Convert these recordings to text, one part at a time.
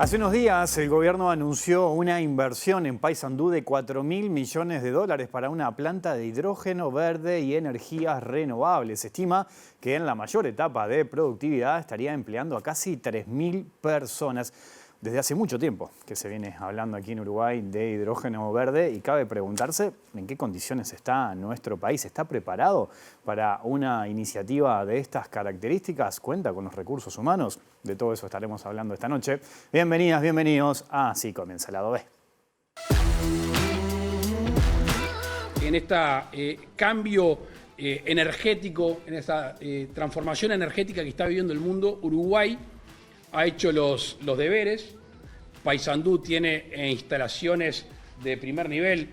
Hace unos días el gobierno anunció una inversión en Paysandú de 4.000 millones de dólares para una planta de hidrógeno verde y energías renovables. Se estima que en la mayor etapa de productividad estaría empleando a casi 3.000 personas. Desde hace mucho tiempo que se viene hablando aquí en Uruguay de hidrógeno verde y cabe preguntarse en qué condiciones está nuestro país. ¿Está preparado para una iniciativa de estas características? ¿Cuenta con los recursos humanos? De todo eso estaremos hablando esta noche. Bienvenidas, bienvenidos a Así Comienza el Lado B. En este cambio energético, en esta transformación energética que está viviendo el mundo, Uruguay ha hecho los deberes. Paysandú tiene instalaciones de primer nivel,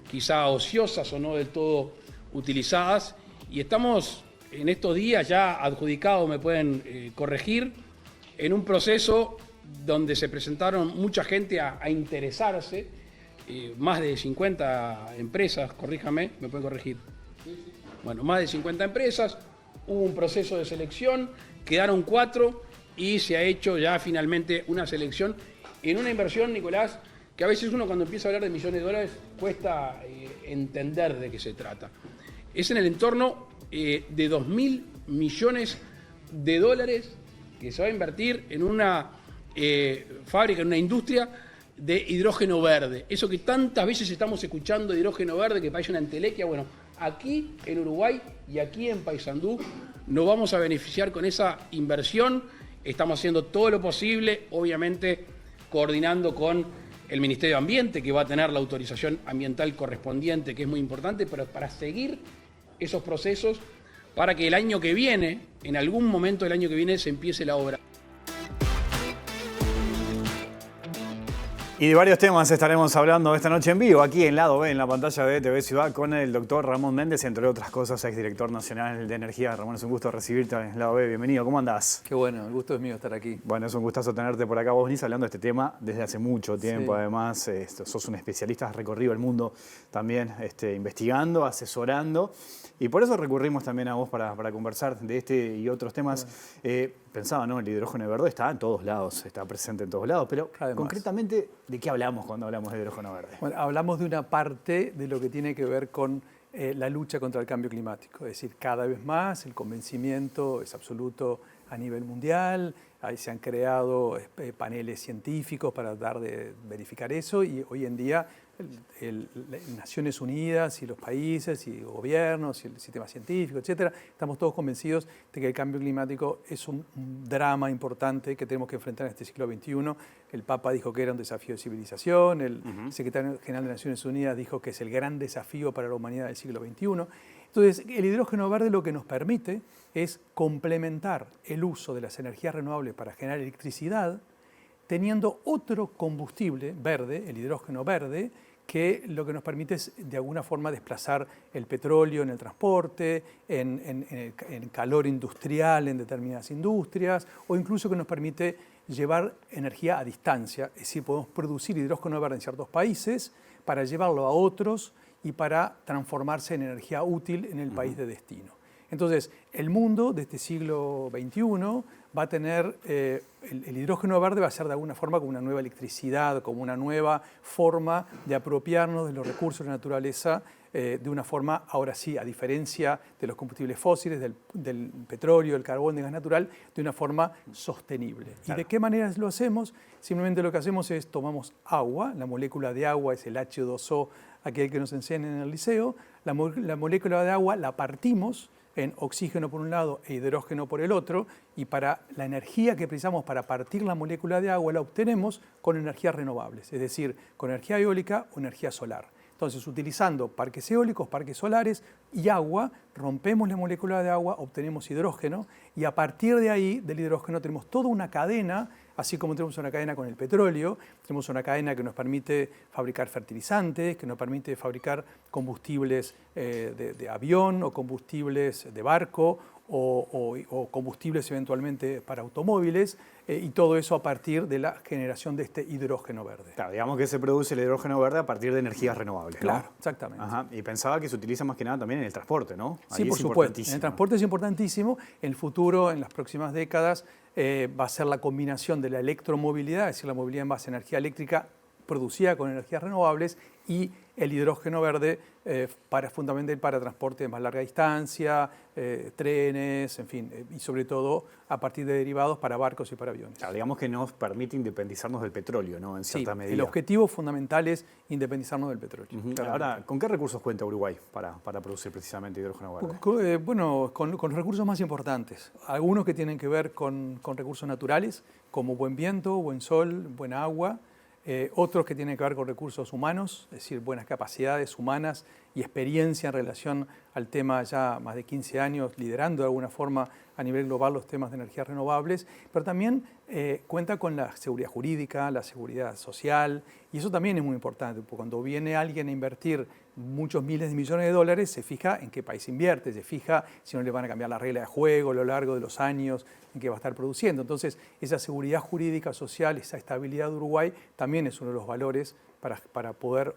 quizá ociosas o no del todo utilizadas, y estamos en estos días ya adjudicados, me pueden corregir, en un proceso donde se presentaron mucha gente a interesarse, más de 50 empresas, corríjame, me pueden corregir. Bueno, más de 50 empresas, hubo un proceso de selección, quedaron 4 y se ha hecho ya finalmente una selección en una inversión, Nicolás, que a veces uno cuando empieza a hablar de millones de dólares cuesta entender de qué se trata. Es en el entorno de 2.000 millones de dólares que se va a invertir en una fábrica, en una industria de hidrógeno verde. Eso que tantas veces estamos escuchando de hidrógeno verde, que parece una entelequia. Bueno, aquí en Uruguay y aquí en Paysandú nos vamos a beneficiar con esa inversión. Estamos haciendo todo lo posible, obviamente coordinando con el Ministerio de Ambiente, que va a tener la autorización ambiental correspondiente, que es muy importante, pero para seguir esos procesos, para que el año que viene, en algún momento del año que viene, se empiece la obra. Y de varios temas estaremos hablando esta noche en vivo, aquí en Lado B, en la pantalla de TV Ciudad, con el doctor Ramón Méndez, entre otras cosas, exdirector nacional de Energía. Ramón, es un gusto recibirte en Lado B. Bienvenido, ¿cómo andás? Qué bueno, el gusto es mío estar aquí. Bueno, es un gustazo tenerte por acá. Vos venís hablando de este tema desde hace mucho tiempo, Sí. Además, sos un especialista, has recorrido el mundo también investigando, asesorando. Y por eso recurrimos también a vos para conversar de este y otros temas. Bueno. Pensaba, ¿no? El hidrógeno verde está en todos lados, está presente en todos lados, pero Además, concretamente, ¿de qué hablamos cuando hablamos de hidrógeno verde? Bueno, hablamos de una parte de lo que tiene que ver con la lucha contra el cambio climático. Es decir, cada vez más el convencimiento es absoluto a nivel mundial. Ahí se han creado paneles científicos para tratar de verificar eso y hoy en día Naciones Unidas y los países y gobiernos y el sistema científico, etcétera, estamos todos convencidos de que el cambio climático es un drama importante que tenemos que enfrentar en este siglo XXI. El Papa dijo que era un desafío de civilización, el secretario general de Naciones Unidas dijo que es el gran desafío para la humanidad del siglo XXI. Entonces, el hidrógeno verde lo que nos permite es complementar el uso de las energías renovables para generar electricidad, teniendo otro combustible verde, el hidrógeno verde, que lo que nos permite es de alguna forma desplazar el petróleo en el transporte, en calor industrial en determinadas industrias, o incluso que nos permite llevar energía a distancia, es decir, podemos producir hidrógeno verde en ciertos países para llevarlo a otros y para transformarse en energía útil en el país de destino. Entonces, el mundo de este siglo XXI va a tener, el hidrógeno verde va a ser de alguna forma como una nueva electricidad, como una nueva forma de apropiarnos de los recursos de la naturaleza de una forma, ahora sí, a diferencia de los combustibles fósiles, del petróleo, del carbón, del gas natural, de una forma sostenible. Claro. ¿Y de qué manera lo hacemos? Simplemente lo que hacemos es tomamos agua, la molécula de agua es el H2O, aquel que nos enseñan en el liceo, la molécula de agua la partimos en oxígeno por un lado e hidrógeno por el otro, y para la energía que precisamos para partir la molécula de agua la obtenemos con energías renovables, es decir, con energía eólica o energía solar. Entonces, utilizando parques eólicos, parques solares y agua, rompemos la molécula de agua, obtenemos hidrógeno, y a partir de ahí, del hidrógeno, tenemos toda una cadena, así como tenemos una cadena con el petróleo, tenemos una cadena que nos permite fabricar fertilizantes, que nos permite fabricar combustibles de avión o combustibles de barco o combustibles eventualmente para automóviles, y todo eso a partir de la generación de este hidrógeno verde. Claro, digamos que se produce el hidrógeno verde a partir de energías renovables, ¿no? Claro, exactamente. Ajá. Y pensaba que se utiliza más que nada también en el transporte, ¿no? Sí, por supuesto. En el transporte es importantísimo. En el futuro, en las próximas décadas, va a ser la combinación de la electromovilidad, es decir, la movilidad en base a energía eléctrica producida con energías renovables, y el hidrógeno verde fundamentalmente para transporte de más larga distancia, trenes, en fin, y sobre todo a partir de derivados para barcos y para aviones. Claro, digamos que nos permite independizarnos del petróleo, ¿no? En cierta medida. El objetivo fundamental es independizarnos del petróleo. Ahora, ¿con qué recursos cuenta Uruguay para producir precisamente hidrógeno verde? Bueno, con los recursos más importantes. Algunos que tienen que ver con recursos naturales, como buen viento, buen sol, buena agua. Otros que tienen que ver con recursos humanos, es decir, buenas capacidades humanas y experiencia en relación al tema, ya más de 15 años liderando de alguna forma a nivel global los temas de energías renovables, pero también cuenta con la seguridad jurídica, la seguridad social, y eso también es muy importante, porque cuando viene alguien a invertir muchos miles de millones de dólares, se fija en qué país invierte, se fija si no le van a cambiar la regla de juego a lo largo de los años en que va a estar produciendo. Entonces, esa seguridad jurídica, social, esa estabilidad de Uruguay también es uno de los valores para poder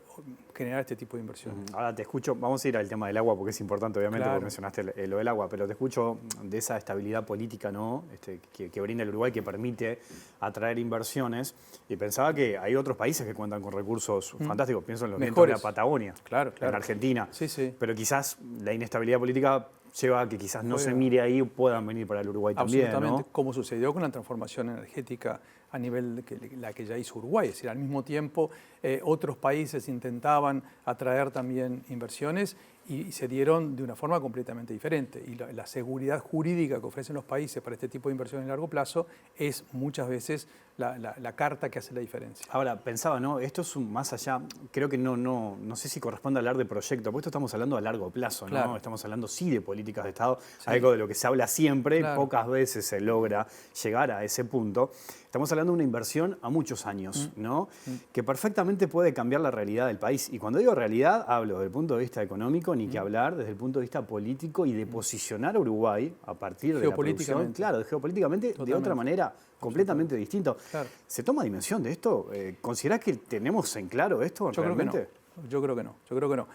generar este tipo de inversión. Ahora te escucho, vamos a ir al tema del agua porque es importante, obviamente, Claro. porque mencionaste lo del agua, pero te escucho de esa estabilidad política, ¿no? Que brinda el Uruguay, que permite atraer inversiones, y pensaba que hay otros países que cuentan con recursos fantásticos, pienso en los vientos de la Patagonia, Claro. en Argentina, Sí. pero quizás la inestabilidad política lleva a que quizás no se mire ahí, puedan venir para el Uruguay también, Absolutamente, ¿no? como sucedió con la transformación energética a nivel de la que ya hizo Uruguay. Es decir, al mismo tiempo otros países intentaban atraer también inversiones y se dieron de una forma completamente diferente. Y la seguridad jurídica que ofrecen los países para este tipo de inversiones a largo plazo es muchas veces la carta que hace la diferencia. Ahora, pensaba, ¿no? Esto es más allá, creo que no sé si corresponde hablar de proyecto, porque esto estamos hablando a largo plazo, ¿no? Claro. Estamos hablando sí de políticas de Estado, Sí. algo de lo que se habla siempre, Claro. pocas veces se logra llegar a ese punto. Estamos hablando de una inversión a muchos años, ¿no? Que perfectamente puede cambiar la realidad del país. Y cuando digo realidad, hablo desde el punto de vista económico, ni que hablar desde el punto de vista político y de posicionar a Uruguay a partir de la producción, claro, geopolíticamente, de otra manera completamente distinto. Claro. ¿Se toma dimensión de esto? ¿Considerás que tenemos en claro esto realmente? Yo creo que no.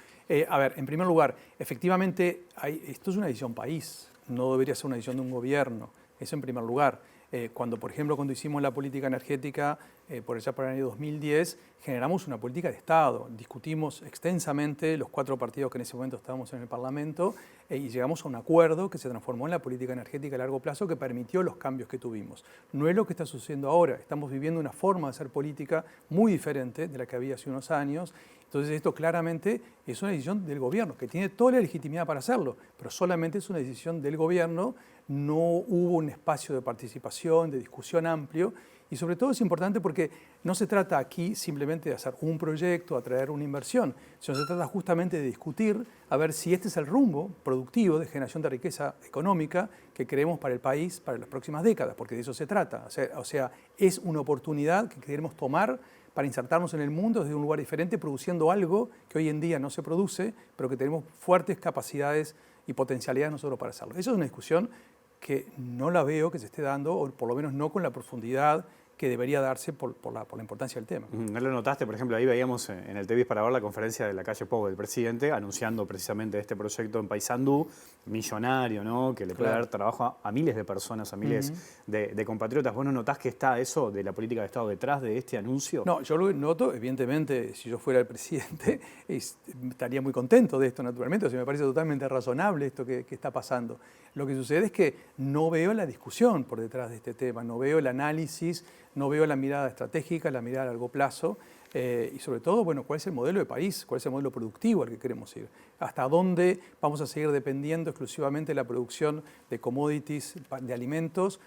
A ver, en primer lugar, efectivamente, esto es una decisión país, no debería ser una decisión de un gobierno, eso en primer lugar. Por ejemplo, cuando hicimos la política energética, por allá para el año 2010, generamos una política de Estado. Discutimos extensamente los 4 partidos que en ese momento estábamos en el Parlamento y llegamos a un acuerdo que se transformó en la política energética a largo plazo que permitió los cambios que tuvimos. No es lo que está sucediendo ahora. Estamos viviendo una forma de hacer política muy diferente de la que había hace unos años. Entonces esto claramente es una decisión del gobierno, que tiene toda la legitimidad para hacerlo, pero solamente es una decisión del gobierno, no hubo un espacio de participación, de discusión amplio, y sobre todo es importante porque no se trata aquí simplemente de hacer un proyecto, atraer una inversión, sino se trata justamente de discutir a ver si este es el rumbo productivo de generación de riqueza económica que queremos para el país para las próximas décadas, porque de eso se trata. O sea, es una oportunidad que queremos tomar para insertarnos en el mundo desde un lugar diferente, produciendo algo que hoy en día no se produce, pero que tenemos fuertes capacidades y potencialidades nosotros para hacerlo. Eso es una discusión que no la veo que se esté dando, o por lo menos no con la profundidad que debería darse por la importancia del tema. ¿No lo notaste? Por ejemplo, ahí veíamos en el TVIS para ver la conferencia de la calle Pou del presidente anunciando precisamente este proyecto en Paysandú, millonario, ¿no? Que le puede dar trabajo a miles de personas, a miles de compatriotas. ¿Vos no notás que está eso de la política de Estado detrás de este anuncio? No, yo lo noto, evidentemente, si yo fuera el presidente, estaría muy contento de esto, naturalmente, o sea, me parece totalmente razonable esto que está pasando. Lo que sucede es que no veo la discusión por detrás de este tema, no veo el análisis, no veo la mirada estratégica, la mirada a largo plazo y sobre todo, bueno, cuál es el modelo de país, cuál es el modelo productivo al que queremos ir, hasta dónde vamos a seguir dependiendo exclusivamente de la producción de commodities, de alimentos,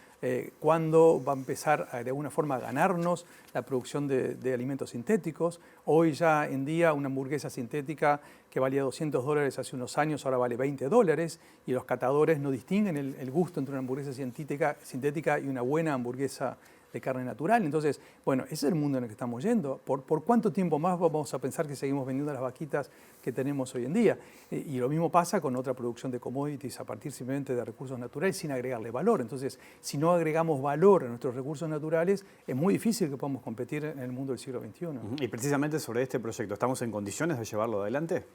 cuándo va a empezar de alguna forma a ganarnos la producción de alimentos sintéticos. Hoy ya en día una hamburguesa sintética que valía $200 hace unos años ahora vale $20 y los catadores no distinguen el gusto entre una hamburguesa sintética y una buena hamburguesa de carne natural. Entonces, bueno, ese es el mundo en el que estamos yendo. ¿Por cuánto tiempo más vamos a pensar que seguimos vendiendo las vaquitas que tenemos hoy en día? Y lo mismo pasa con otra producción de commodities a partir simplemente de recursos naturales sin agregarle valor. Entonces, si no agregamos valor a nuestros recursos naturales, es muy difícil que podamos competir en el mundo del siglo XXI. Y precisamente sobre este proyecto, ¿estamos en condiciones de llevarlo adelante?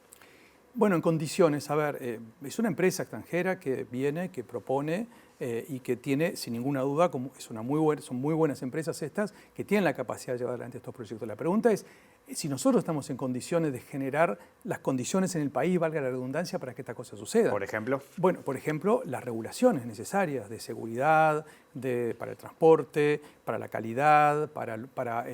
Bueno, en condiciones, a ver, es una empresa extranjera que viene, que propone y que tiene, sin ninguna duda, como son muy buenas empresas estas, que tienen la capacidad de llevar adelante estos proyectos. La pregunta es si nosotros estamos en condiciones de generar las condiciones en el país, valga la redundancia, para que esta cosa suceda. Por ejemplo. Bueno, por ejemplo, las regulaciones necesarias de seguridad, para el transporte, para la calidad, para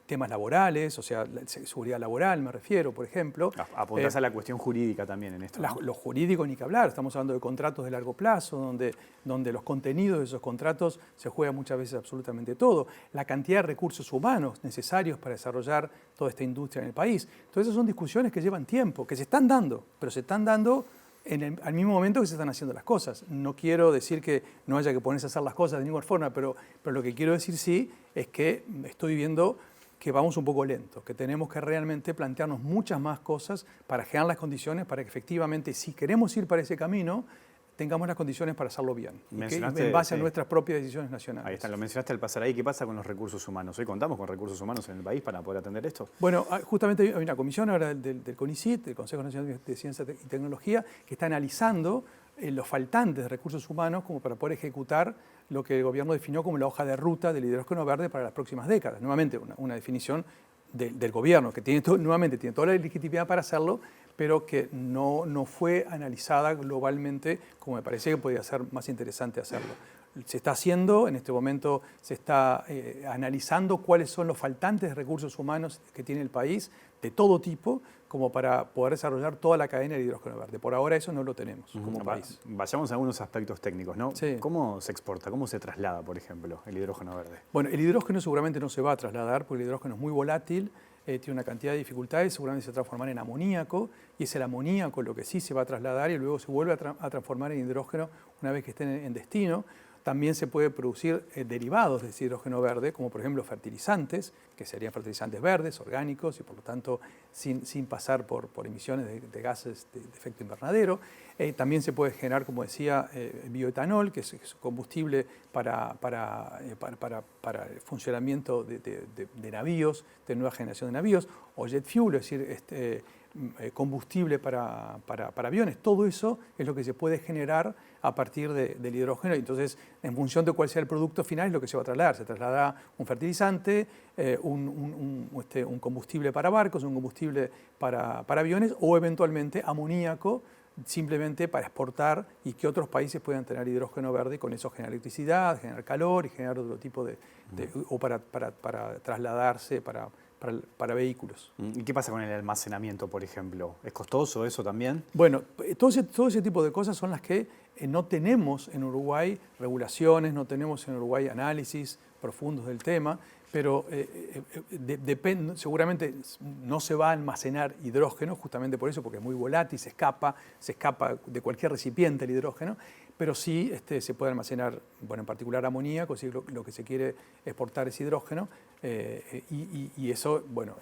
temas laborales, o sea, seguridad laboral me refiero, por ejemplo. Apuntás a la cuestión jurídica también en esto, ¿no? Lo jurídico ni que hablar, estamos hablando de contratos de largo plazo, donde los contenidos de esos contratos se juega muchas veces absolutamente todo. La cantidad de recursos humanos necesarios para desarrollar toda esta industria en el país. Entonces, esas son discusiones que llevan tiempo, que se están dando, pero se están dando al mismo momento que se están haciendo las cosas. No quiero decir que no haya que ponerse a hacer las cosas de ninguna forma, pero lo que quiero decir sí es que estoy viendo que vamos un poco lento, que tenemos que realmente plantearnos muchas más cosas para generar las condiciones para que efectivamente, si queremos ir para ese camino, tengamos las condiciones para hacerlo bien, en base a nuestras propias decisiones nacionales. Ahí está, lo mencionaste al pasar ahí. ¿Qué pasa con los recursos humanos? ¿Hoy contamos con recursos humanos en el país para poder atender esto? Bueno, justamente hay una comisión ahora del CONICYT, del Consejo Nacional de Ciencia y Tecnología, que está analizando los faltantes de recursos humanos como para poder ejecutar lo que el gobierno definió como la hoja de ruta del hidrógeno verde para las próximas décadas. Nuevamente, una definición del gobierno, que tiene toda la legitimidad para hacerlo, pero que no fue analizada globalmente como me parece que podría ser más interesante hacerlo. Se está haciendo, en este momento se está analizando cuáles son los faltantes de recursos humanos que tiene el país, de todo tipo, como para poder desarrollar toda la cadena del hidrógeno verde. Por ahora eso no lo tenemos como país. Vayamos a algunos aspectos técnicos, ¿no? Sí. ¿Cómo se exporta? ¿Cómo se traslada, por ejemplo, el hidrógeno verde? Bueno, el hidrógeno seguramente no se va a trasladar porque el hidrógeno es muy volátil, tiene una cantidad de dificultades, seguramente se va a transformar en amoníaco y es el amoníaco lo que sí se va a trasladar y luego se vuelve a transformar en hidrógeno una vez que esté en destino. También se puede producir derivados de ese hidrógeno verde, como por ejemplo fertilizantes, que serían fertilizantes verdes, orgánicos y por lo tanto sin pasar por emisiones de gases de efecto invernadero. También se puede generar, como decía, bioetanol, que es combustible para el funcionamiento de navíos, de nueva generación de navíos, o jet fuel, es decir, combustible para aviones. Todo eso es lo que se puede generar a partir del hidrógeno. Entonces, en función de cuál sea el producto final, es lo que se va a trasladar. Se traslada un fertilizante, un combustible para barcos, un combustible para aviones o eventualmente amoníaco, simplemente para exportar y que otros países puedan tener hidrógeno verde y con eso generar electricidad, generar calor y generar otro tipo o para trasladarse para vehículos. ¿Y qué pasa con el almacenamiento, por ejemplo? ¿Es costoso eso también? Bueno, todo ese tipo de cosas son las que no tenemos en Uruguay regulaciones, no tenemos en Uruguay análisis profundos del tema, pero seguramente no se va a almacenar hidrógeno, justamente por eso, porque es muy volátil, se escapa de cualquier recipiente el hidrógeno, pero sí se puede almacenar, bueno, en particular amoníaco, si lo que se quiere exportar es hidrógeno, y eso, bueno,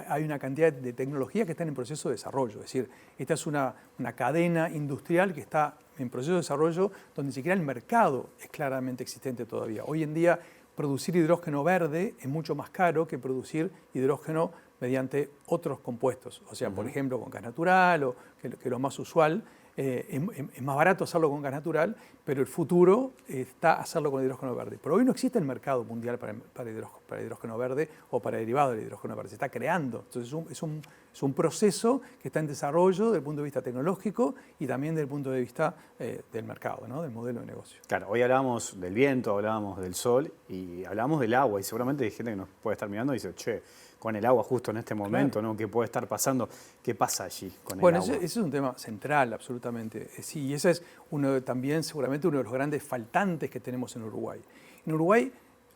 hay una cantidad de tecnologías que están en proceso de desarrollo, es decir, esta es una cadena industrial que está en proceso de desarrollo donde ni siquiera el mercado es claramente existente todavía. Hoy en día, producir hidrógeno verde es mucho más caro que producir hidrógeno mediante otros compuestos. O sea, por ejemplo, con gas natural, o que lo más usual, es más barato hacerlo con gas natural, pero el futuro está hacerlo con hidrógeno verde. Pero hoy no existe el mercado mundial para hidrógeno verde o para derivados del hidrógeno verde. Se está creando. Entonces es un proceso que está en desarrollo desde el punto de vista tecnológico y también desde el punto de vista del mercado, ¿no? Del modelo de negocio. Claro, hoy hablábamos del viento, hablábamos del sol y hablábamos del agua. Y seguramente hay gente que nos puede estar mirando y dice, che, con el agua justo en este momento, claro, ¿no? ¿Qué puede estar pasando? ¿Qué pasa allí con el agua? Bueno, ese es un tema central, absolutamente. Sí, y ese es también seguramente uno de los grandes faltantes que tenemos en Uruguay. En Uruguay,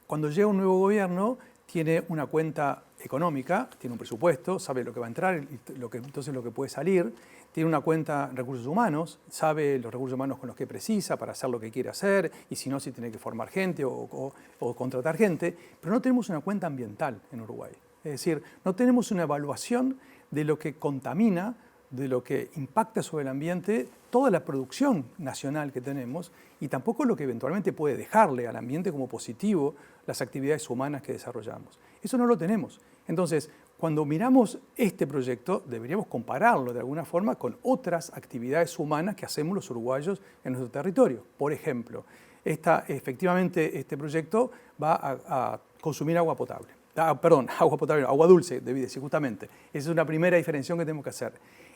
cuando llega un nuevo gobierno, tiene una cuenta económica, tiene un presupuesto, sabe lo que va a entrar, entonces lo que puede salir, tiene una cuenta en recursos humanos, sabe los recursos humanos con los que precisa para hacer lo que quiere hacer, y si no, si tiene que formar gente o contratar gente, pero no tenemos una cuenta ambiental en Uruguay. Es decir, no tenemos una evaluación de lo que contamina, de lo que impacta sobre el ambiente, toda la producción nacional que tenemos y tampoco lo que eventualmente puede dejarle al ambiente como positivo las actividades humanas que desarrollamos. Eso no lo tenemos. Entonces, cuando miramos este proyecto, deberíamos compararlo de alguna forma con otras actividades humanas que hacemos los uruguayos en nuestro territorio. Por ejemplo, efectivamente este proyecto va a consumir agua potable. Agua potable, no, agua dulce, debí decir justamente. Esa es una primera diferenciación que tenemos que hacer.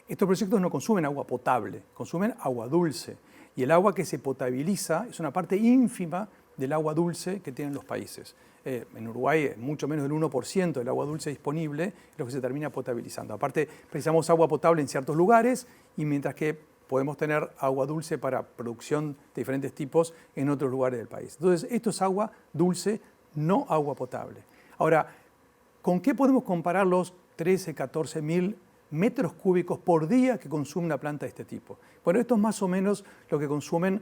Estos proyectos no consumen agua potable, consumen agua dulce. Y el agua que se potabiliza es una parte ínfima del agua dulce que tienen los países. En Uruguay es mucho menos del 1% del agua dulce disponible lo que se termina potabilizando. Aparte, precisamos agua potable en ciertos lugares y mientras que podemos tener agua dulce para producción de diferentes tipos en otros lugares del país. Entonces, esto es agua dulce, no agua potable. Ahora, ¿con qué podemos comparar los 13, 14 mil metros cúbicos por día que consume una planta de este tipo? Bueno, esto es más o menos lo que consumen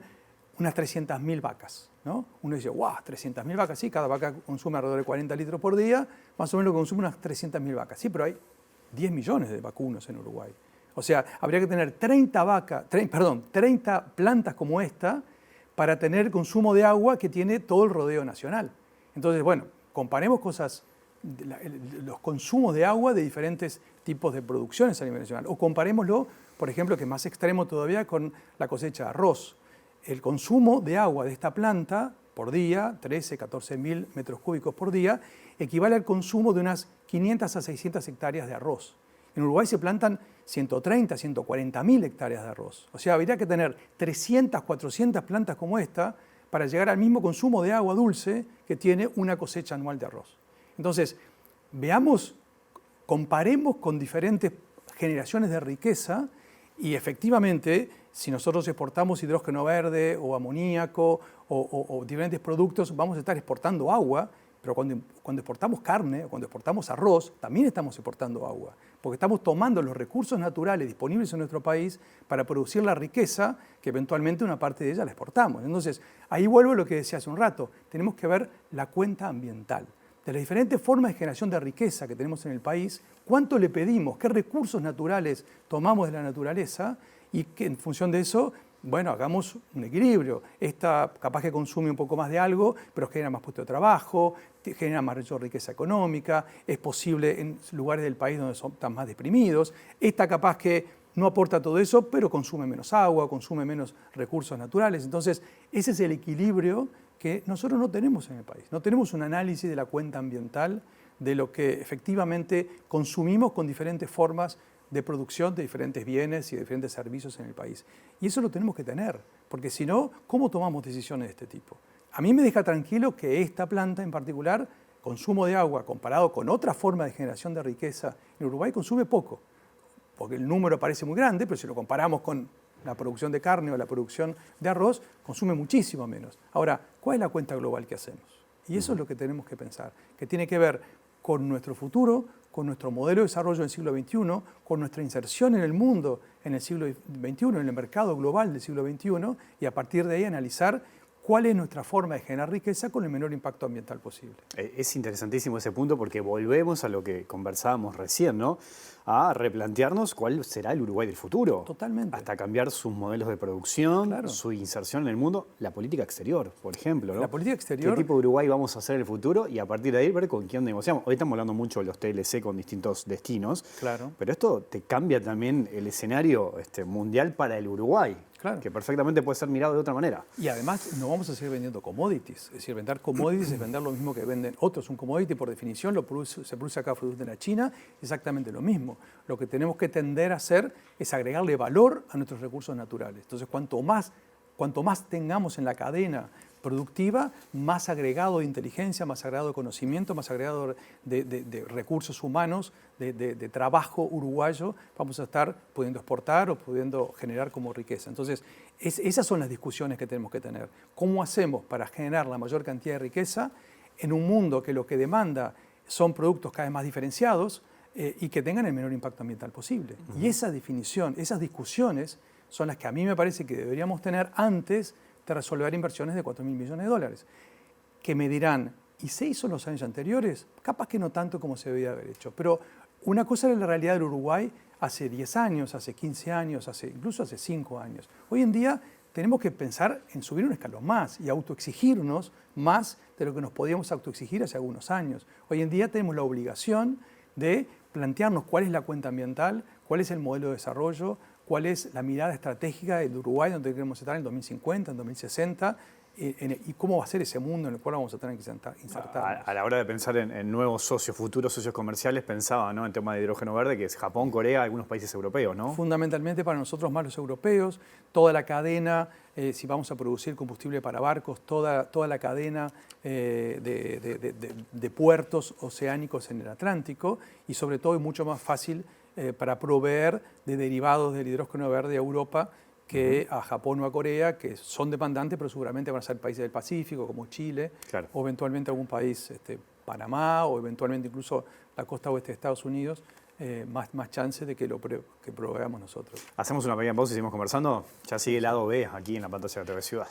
unas 300.000 vacas, ¿no? Uno dice, wow, 300.000 vacas, sí, cada vaca consume alrededor de 40 litros por día, más o menos lo que consume unas 300.000 vacas. Sí, pero hay 10 millones de vacunos en Uruguay. O sea, habría que tener 30 plantas como esta para tener el consumo de agua que tiene todo el rodeo nacional. Entonces, bueno, comparemos los consumos de agua de diferentes tipos de producciones a nivel nacional. O comparémoslo, por ejemplo, que es más extremo todavía, con la cosecha de arroz. El consumo de agua de esta planta por día, 13, 14 mil metros cúbicos por día, equivale al consumo de unas 500 a 600 hectáreas de arroz. En Uruguay se plantan 130, 140 mil hectáreas de arroz. O sea, habría que tener 300, 400 plantas como esta para llegar al mismo consumo de agua dulce que tiene una cosecha anual de arroz. Entonces, comparemos con diferentes generaciones de riqueza y efectivamente, si nosotros exportamos hidrógeno verde o amoníaco o diferentes productos, vamos a estar exportando agua, pero cuando exportamos carne o cuando exportamos arroz, también estamos exportando agua, porque estamos tomando los recursos naturales disponibles en nuestro país para producir la riqueza que eventualmente una parte de ella la exportamos. Entonces, ahí vuelvo a lo que decía hace un rato, tenemos que ver la cuenta ambiental. De las diferentes formas de generación de riqueza que tenemos en el país, cuánto le pedimos, qué recursos naturales tomamos de la naturaleza y que en función de eso, bueno, hagamos un equilibrio. Esta capaz que consume un poco más de algo, pero genera más puestos de trabajo, genera mayor riqueza económica, es posible en lugares del país donde están más deprimidos. Esta capaz que no aporta todo eso, pero consume menos agua, consume menos recursos naturales. Entonces, ese es el equilibrio que nosotros no tenemos en el país. No tenemos un análisis de la cuenta ambiental de lo que efectivamente consumimos con diferentes formas de producción de diferentes bienes y de diferentes servicios en el país. Y eso lo tenemos que tener, porque si no, ¿cómo tomamos decisiones de este tipo? A mí me deja tranquilo que esta planta en particular, consumo de agua comparado con otra forma de generación de riqueza en Uruguay, consume poco, porque el número parece muy grande, pero si lo comparamos con la producción de carne o la producción de arroz, consume muchísimo menos. Ahora, ¿cuál es la cuenta global que hacemos? Y eso es lo que tenemos que pensar, que tiene que ver con nuestro futuro, con nuestro modelo de desarrollo del siglo XXI, con nuestra inserción en el mundo en el siglo XXI, en el mercado global del siglo XXI, y a partir de ahí analizar cuál es nuestra forma de generar riqueza con el menor impacto ambiental posible. Es interesantísimo ese punto porque volvemos a lo que conversábamos recién, ¿no? A replantearnos cuál será el Uruguay del futuro. Totalmente. Hasta cambiar sus modelos de producción, Claro. su inserción en el mundo, la política exterior, por ejemplo, ¿no? La política exterior. ¿Qué tipo de Uruguay vamos a hacer en el futuro? Y a partir de ahí ver con quién negociamos. Hoy estamos hablando mucho de los TLC con distintos destinos. Claro. Pero esto te cambia también el escenario mundial para el Uruguay. Claro. Que perfectamente puede ser mirado de otra manera. Y además no vamos a seguir vendiendo commodities. Es decir, vender commodities es vender lo mismo que venden otros. Un commodity, por definición, se produce acá en la China, exactamente lo mismo. Lo que tenemos que tender a hacer es agregarle valor a nuestros recursos naturales. Entonces, cuanto más tengamos en la cadena productiva, más agregado de inteligencia, más agregado de conocimiento, más agregado de recursos humanos, de trabajo uruguayo, vamos a estar pudiendo exportar o pudiendo generar como riqueza. Entonces, esas son las discusiones que tenemos que tener. ¿Cómo hacemos para generar la mayor cantidad de riqueza en un mundo que lo que demanda son productos cada vez más diferenciados y que tengan el menor impacto ambiental posible? Y esa definición, esas discusiones son las que a mí me parece que deberíamos tener antes de resolver inversiones de 4.000 millones de dólares. Que me dirán, ¿y se hizo en los años anteriores? Capaz que no tanto como se debía haber hecho. Pero una cosa era la realidad del Uruguay hace 10 años, hace 15 años, incluso hace 5 años. Hoy en día tenemos que pensar en subir un escalón más y autoexigirnos más de lo que nos podíamos autoexigir hace algunos años. Hoy en día tenemos la obligación de plantearnos cuál es la cuenta ambiental, cuál es el modelo de desarrollo, cuál es la mirada estratégica del Uruguay, donde queremos estar en 2050, en 2060, y cómo va a ser ese mundo en el cual vamos a tener que insertarnos. A la hora de pensar en nuevos socios, futuros socios comerciales, pensaba, ¿no?, en tema de hidrógeno verde, que es Japón, Corea, algunos países europeos, ¿no? Fundamentalmente para nosotros más los europeos, toda la cadena, si vamos a producir combustible para barcos, toda la cadena de puertos oceánicos en el Atlántico, y sobre todo es mucho más fácil para proveer de derivados del hidrógeno verde a Europa que a Japón o a Corea, que son demandantes, pero seguramente van a ser países del Pacífico, como Chile, claro, o eventualmente algún país, Panamá, o eventualmente incluso la costa oeste de Estados Unidos, más chance de que que proveamos nosotros. Hacemos una pequeña pausa y seguimos conversando. Ya sigue el lado B aquí en la pantalla de TV Ciudad.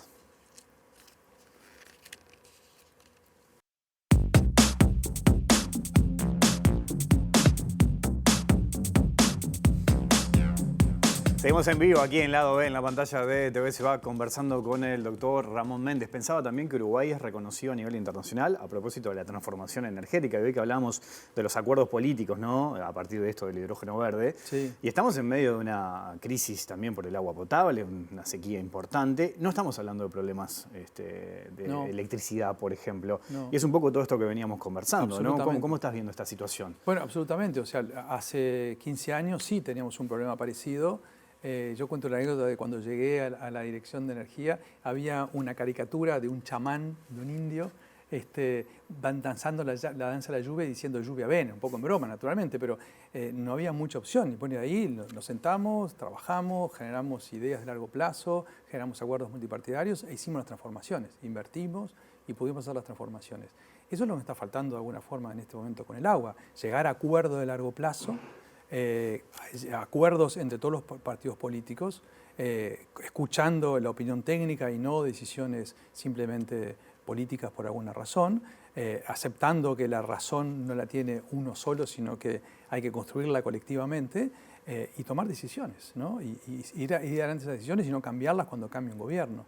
Seguimos en vivo aquí en Lado B, en la pantalla de TV Ciudad, conversando con el doctor Ramón Méndez. Pensaba también que Uruguay es reconocido a nivel internacional a propósito de la transformación energética. Y hoy que hablamos de los acuerdos políticos, ¿no?, a partir de esto del hidrógeno verde. Sí. Y estamos en medio de una crisis también por el agua potable, una sequía importante. No estamos hablando de problemas de electricidad, por ejemplo. No. Y es un poco todo esto que veníamos conversando, ¿no? ¿Cómo estás viendo esta situación? Bueno, absolutamente. O sea, hace 15 años sí teníamos un problema parecido. Yo cuento la anécdota de cuando llegué a la Dirección de Energía, había una caricatura de un chamán, de un indio, van danzando la danza de la lluvia y diciendo lluvia ven, un poco en broma naturalmente, pero no había mucha opción. Y bueno, ahí nos sentamos, trabajamos, generamos ideas de largo plazo, generamos acuerdos multipartidarios e hicimos las transformaciones, invertimos y pudimos hacer las transformaciones. Eso es lo que está faltando de alguna forma en este momento con el agua, llegar a acuerdos de largo plazo, acuerdos entre todos los partidos políticos, escuchando la opinión técnica y no decisiones simplemente políticas por alguna razón, aceptando que la razón no la tiene uno solo, sino que hay que construirla colectivamente y tomar decisiones, ¿no? Y ir adelante esas decisiones y no cambiarlas cuando cambie un gobierno.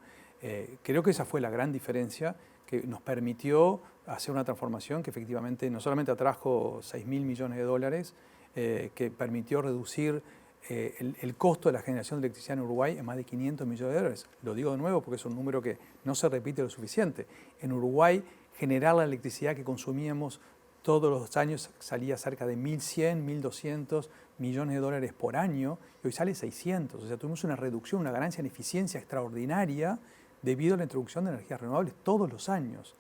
Creo que esa fue la gran diferencia que nos permitió hacer una transformación que efectivamente no solamente atrajo 6.000 millones de dólares, que permitió reducir el costo de la generación de electricidad en Uruguay en más de 500 millones de dólares. Lo digo de nuevo porque es un número que no se repite lo suficiente. En Uruguay, generar la electricidad que consumíamos todos los años salía cerca de 1.100, 1.200 millones de dólares por año y hoy sale 600. O sea, tuvimos una reducción, una ganancia en eficiencia extraordinaria debido a la introducción de energías renovables todos los años.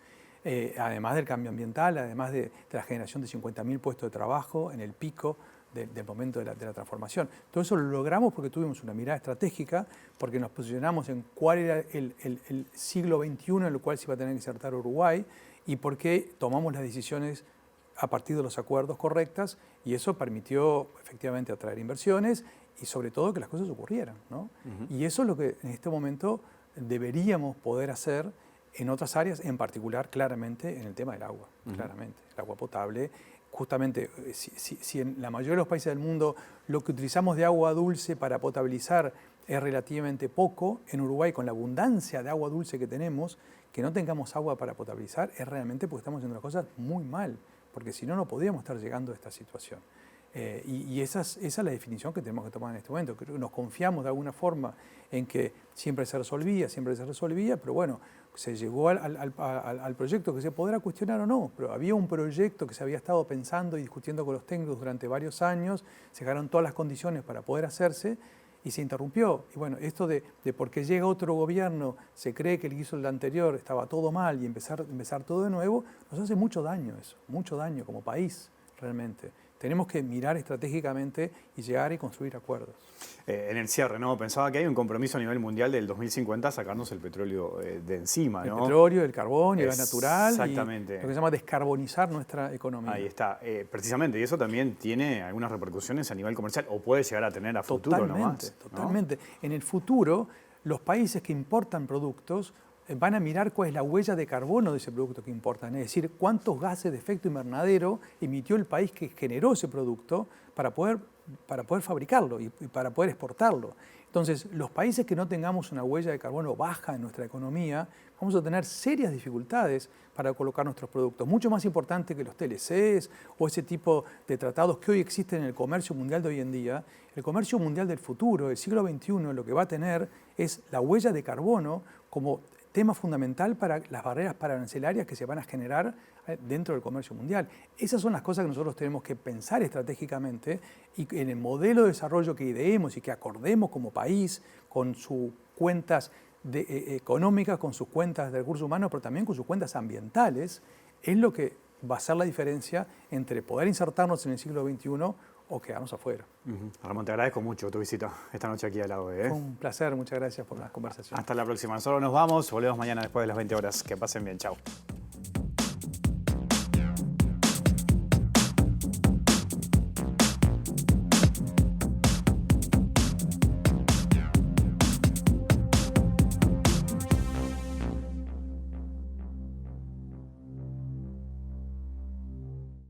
Además del cambio ambiental, además de la generación de 50.000 puestos de trabajo en el pico del momento de la transformación. Todo eso lo logramos porque tuvimos una mirada estratégica, porque nos posicionamos en cuál era el siglo XXI en el cual se iba a tener que insertar Uruguay y porque tomamos las decisiones a partir de los acuerdos correctas y eso permitió efectivamente atraer inversiones y sobre todo que las cosas ocurrieran, ¿no? Y eso es lo que en este momento deberíamos poder hacer en otras áreas, en particular claramente en el tema del agua, claramente, el agua potable. Justamente, si en la mayoría de los países del mundo lo que utilizamos de agua dulce para potabilizar es relativamente poco, en Uruguay con la abundancia de agua dulce que tenemos, que no tengamos agua para potabilizar es realmente porque estamos haciendo las cosas muy mal, porque si no, no podríamos estar llegando a esta situación. Y esa es la definición que tenemos que tomar en este momento. Creo que nos confiamos de alguna forma en que siempre se resolvía, pero bueno, se llegó al proyecto que se podrá cuestionar o no, pero había un proyecto que se había estado pensando y discutiendo con los técnicos durante varios años, se dejaron todas las condiciones para poder hacerse y se interrumpió. Y bueno, esto de porque llega otro gobierno, se cree que el que hizo el anterior estaba todo mal y empezar todo de nuevo, nos hace mucho daño eso, mucho daño como país realmente. Tenemos que mirar estratégicamente y llegar y construir acuerdos. En el cierre, ¿no? Pensaba que hay un compromiso a nivel mundial del 2050 a sacarnos el petróleo de encima, ¿no? El petróleo, el carbón y el gas natural. Exactamente. Y lo que se llama descarbonizar nuestra economía. Ahí está. Precisamente, y eso también tiene algunas repercusiones a nivel comercial, o puede llegar a tener a futuro nomás. Totalmente. En el futuro, los países que importan productos van a mirar cuál es la huella de carbono de ese producto que importan, es decir, cuántos gases de efecto invernadero emitió el país que generó ese producto para poder poder fabricarlo y para poder exportarlo. Entonces, los países que no tengamos una huella de carbono baja en nuestra economía, vamos a tener serias dificultades para colocar nuestros productos. Mucho más importante que los TLCs o ese tipo de tratados que hoy existen en el comercio mundial de hoy en día. El comercio mundial del futuro, del siglo XXI, lo que va a tener es la huella de carbono como tema fundamental para las barreras arancelarias que se van a generar dentro del comercio mundial. Esas son las cosas que nosotros tenemos que pensar estratégicamente y en el modelo de desarrollo que ideemos y que acordemos como país con sus cuentas económicas, con sus cuentas de recursos humanos, pero también con sus cuentas ambientales, es lo que va a ser la diferencia entre poder insertarnos en el siglo XXI o quedarnos afuera. Ramón, te agradezco mucho tu visita esta noche aquí a la OE. Fue un placer, muchas gracias por la conversación. Hasta la próxima. Nosotros nos vamos, volvemos mañana después de las 20 horas. Que pasen bien, chao.